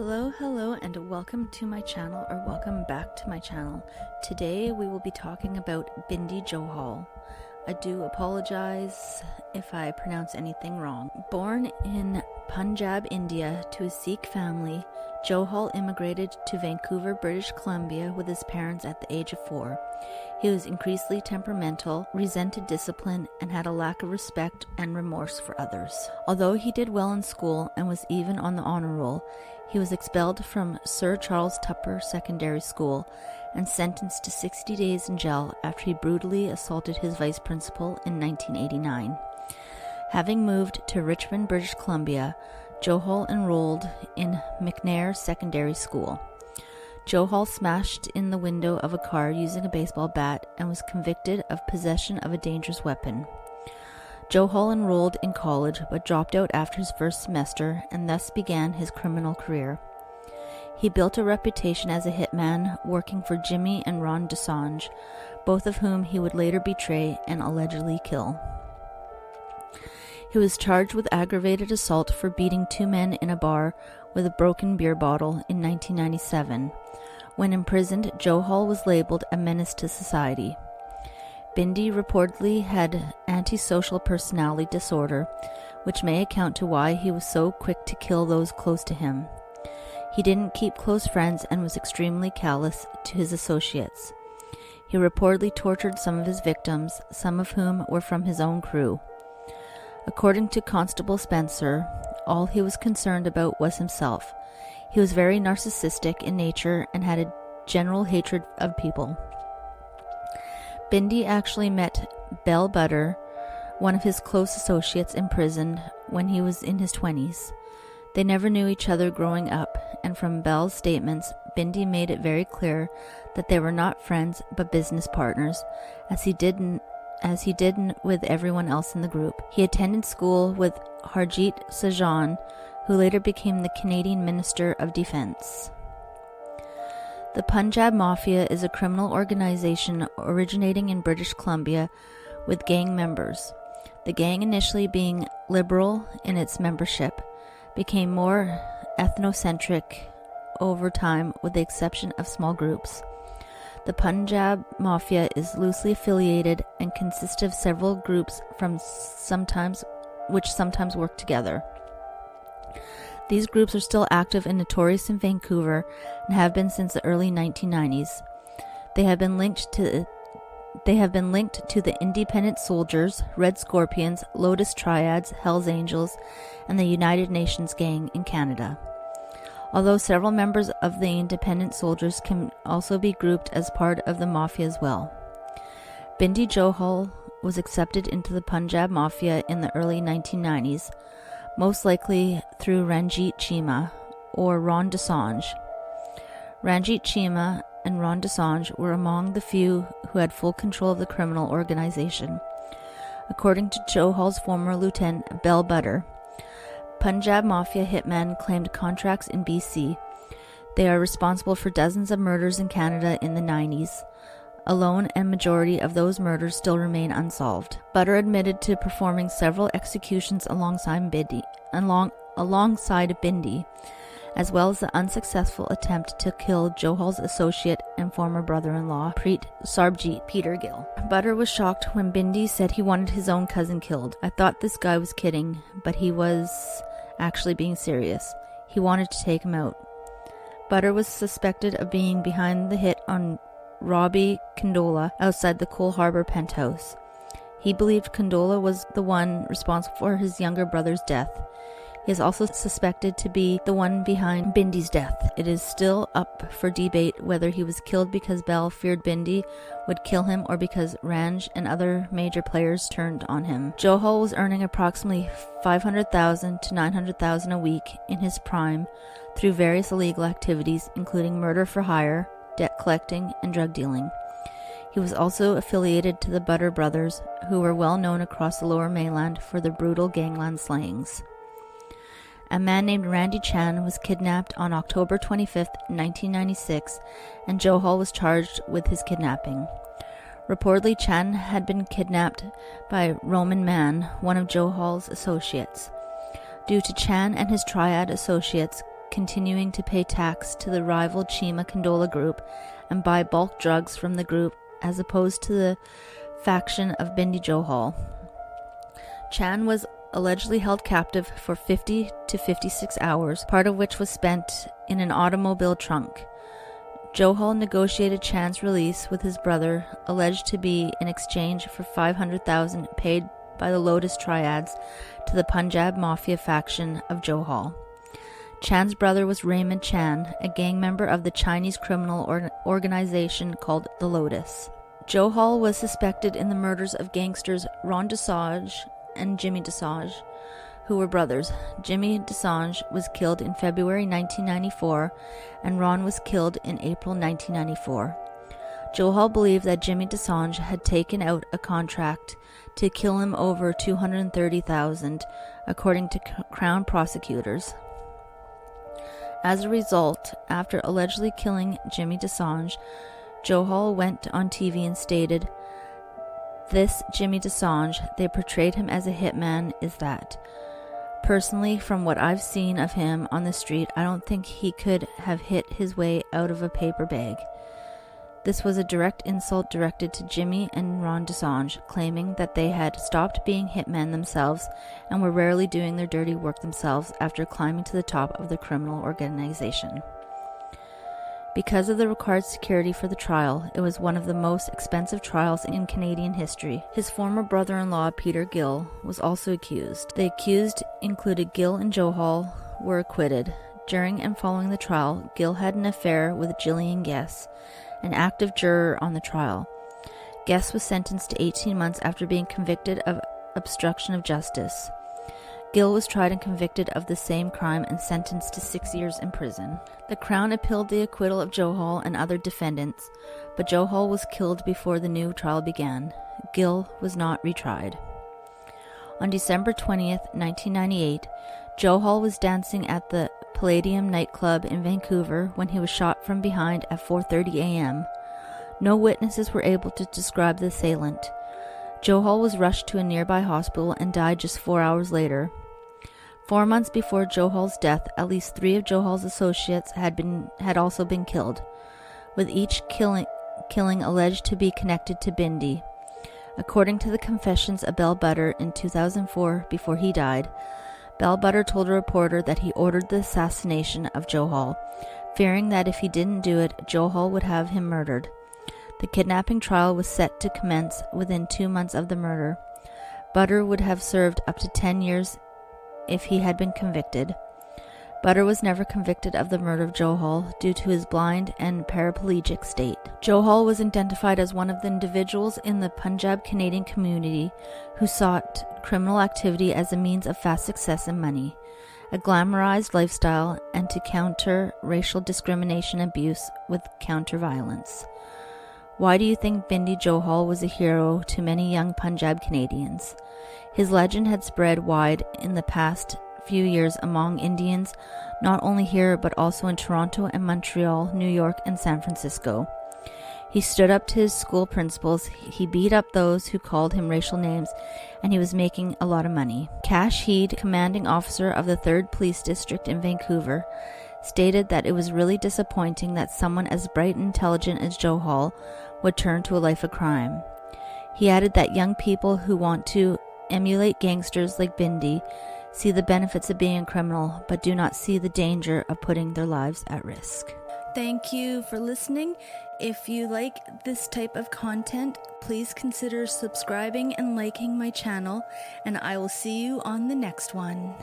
Hello, and welcome to my channel, or welcome back to my channel. Today we will be talking about Bindy Johal. I do apologize if I pronounce anything wrong. Born in Punjab, India, to a Sikh family, Johal immigrated to Vancouver, British Columbia with his parents at the age of 4. He was increasingly temperamental, resented discipline, and had a lack of respect and remorse for others. Although he did well in school and was even on the honor roll, he was expelled from Sir Charles Tupper Secondary School and sentenced to 60 days in jail after he brutally assaulted his vice principal in 1989. Having moved to Richmond, British Columbia, Johal enrolled in McNair Secondary School. Johal smashed in the window of a car using a baseball bat and was convicted of possession of a dangerous weapon. Johal enrolled in college but dropped out after his first semester and thus began his criminal career. He built a reputation as a hitman working for Jimmy and Ron DeSange, both of whom he would later betray and allegedly kill. He was charged with aggravated assault for beating 2 men in a bar with a broken beer bottle in 1997. When imprisoned, Johal was labeled a menace to society. Bindy reportedly had antisocial personality disorder, which may account to why he was so quick to kill those close to him. He didn't keep close friends and was extremely callous to his associates. He reportedly tortured some of his victims, some of whom were from his own crew. According to Constable Spencer, all he was concerned about was himself. He was very narcissistic in nature and had a general hatred of people. Bindy actually met Bell Butter, one of his close associates, in prison when he was in his 20s. They never knew each other growing up, and from Bell's statements, Bindy made it very clear that they were not friends but business partners, as he did with everyone else in the group. He attended school with Harjit Sajjan, who later became the Canadian Minister of Defence. The Punjab Mafia is a criminal organization originating in British Columbia with gang members. The gang, initially being liberal in its membership, became more ethnocentric over time with the exception of small groups. The Punjab Mafia is loosely affiliated and consists of several groups which sometimes work together. These groups are still active and notorious in Vancouver and have been since the early 1990s. They have been linked to the Independent Soldiers, Red Scorpions, Lotus Triads, Hells Angels, and the United Nations Gang in Canada. Although several members of the Independent Soldiers can also be grouped as part of the Mafia as well. Bindy Johal was accepted into the Punjab Mafia in the early 1990s, most likely through Ranjit Chima or Ron DeSange. Ranjit Chima and Ron DeSange were among the few who had full control of the criminal organization. According to Johal's former lieutenant, Bell Butter, Punjab Mafia hitmen claimed contracts in BC. They are responsible for dozens of murders in Canada in the 90s alone, and majority of those murders still remain unsolved. Butter admitted to performing several executions alongside Bindy, as well as the unsuccessful attempt to kill Johal's associate and former brother-in-law, Preet Sarbjeet Peter Gill. Butter was shocked when Bindy said he wanted his own cousin killed. "I thought this guy was kidding, but he was actually being serious. He wanted to take him out." Butter was suspected of being behind the hit on Robbie Condola outside the Cole Harbour penthouse. He believed Condola was the one responsible for his younger brother's death. He is also suspected to be the one behind Bindy's death. It is still up for debate whether he was killed because Bell feared Bindy would kill him or because Ranj and other major players turned on him. Johal was earning approximately $500,000 to $900,000 a week in his prime through various illegal activities, including murder for hire, debt collecting, and drug dealing. He was also affiliated to the Butter Brothers, who were well known across the Lower Mainland for their brutal gangland slayings. A man named Randy Chan was kidnapped on October 25, 1996, and Johal was charged with his kidnapping. Reportedly, Chan had been kidnapped by Roman Man, one of Johal's associates. Due to Chan and his triad associates continuing to pay tax to the rival Chima Condola group and buy bulk drugs from the group as opposed to the faction of Bindy Johal. Chan was allegedly held captive for 50 to 56 hours, part of which was spent in an automobile trunk. Johal negotiated Chan's release with his brother, alleged to be in exchange for $500,000 paid by the Lotus Triads to the Punjab mafia faction of Johal. Chan's brother was Raymond Chan, a gang member of the Chinese criminal organization called the Lotus. Johal was suspected in the murders of gangsters Ron Desage and Jimmy Desage, who were brothers. Jimmy Desage was killed in February 1994, and Ron was killed in April 1994. Johal believed that Jimmy Desage had taken out a contract to kill him over $230,000, according to Crown prosecutors. As a result, after allegedly killing Jimmy Desage, Johal went on TV and stated, "This Jimmy Desage, they portrayed him as a hitman, is that. Personally, from what I've seen of him on the street, I don't think he could have hit his way out of a paper bag." This was a direct insult directed to Jimmy and Ron Desage, claiming that they had stopped being hitmen themselves and were rarely doing their dirty work themselves after climbing to the top of the criminal organization. Because of the required security for the trial, it was one of the most expensive trials in Canadian history. His former brother-in-law, Peter Gill, was also accused. The accused included Gill and Johal were acquitted. During and following the trial, Gill had an affair with Gillian Guess, an active juror on the trial. Guess was sentenced to 18 months after being convicted of obstruction of justice. Gill was tried and convicted of the same crime and sentenced to 6 years in prison. The Crown appealed the acquittal of Johal and other defendants, but Johal was killed before the new trial began. Gill was not retried. On December 20th, 1998, Johal was dancing at the Palladium nightclub in Vancouver when he was shot from behind at 4:30 a.m. No witnesses were able to describe the assailant. Johal was rushed to a nearby hospital and died just 4 hours later. 4 months before Johal's death, at least 3 of Johal's associates had also been killed, with each killing alleged to be connected to Bindy. According to the confessions of Bell Butter in 2004, before he died, Bell Butter told a reporter that he ordered the assassination of Johal, fearing that if he didn't do it, Johal would have him murdered. The kidnapping trial was set to commence within 2 months of the murder. Butter would have served up to 10 years if he had been convicted. Butter was never convicted of the murder of Johal due to his blind and paraplegic state. Johal was identified as one of the individuals in the Punjab Canadian community who sought criminal activity as a means of fast success and money, a glamorized lifestyle, and to counter racial discrimination and abuse with counter-violence. Why do you think Bindy Johal was a hero to many young Punjab Canadians? His legend had spread wide in the past few years among Indians, not only here but also in Toronto and Montreal, New York, and San Francisco. He stood up to his school principals, he beat up those who called him racial names, and he was making a lot of money. Cash Heed, commanding officer of the 3rd Police District in Vancouver, stated that it was really disappointing that someone as bright and intelligent as Johal would turn to a life of crime. He added that young people who want to emulate gangsters like Bindy see the benefits of being a criminal, but do not see the danger of putting their lives at risk. Thank you for listening. If you like this type of content, please consider subscribing and liking my channel, and I will see you on the next one.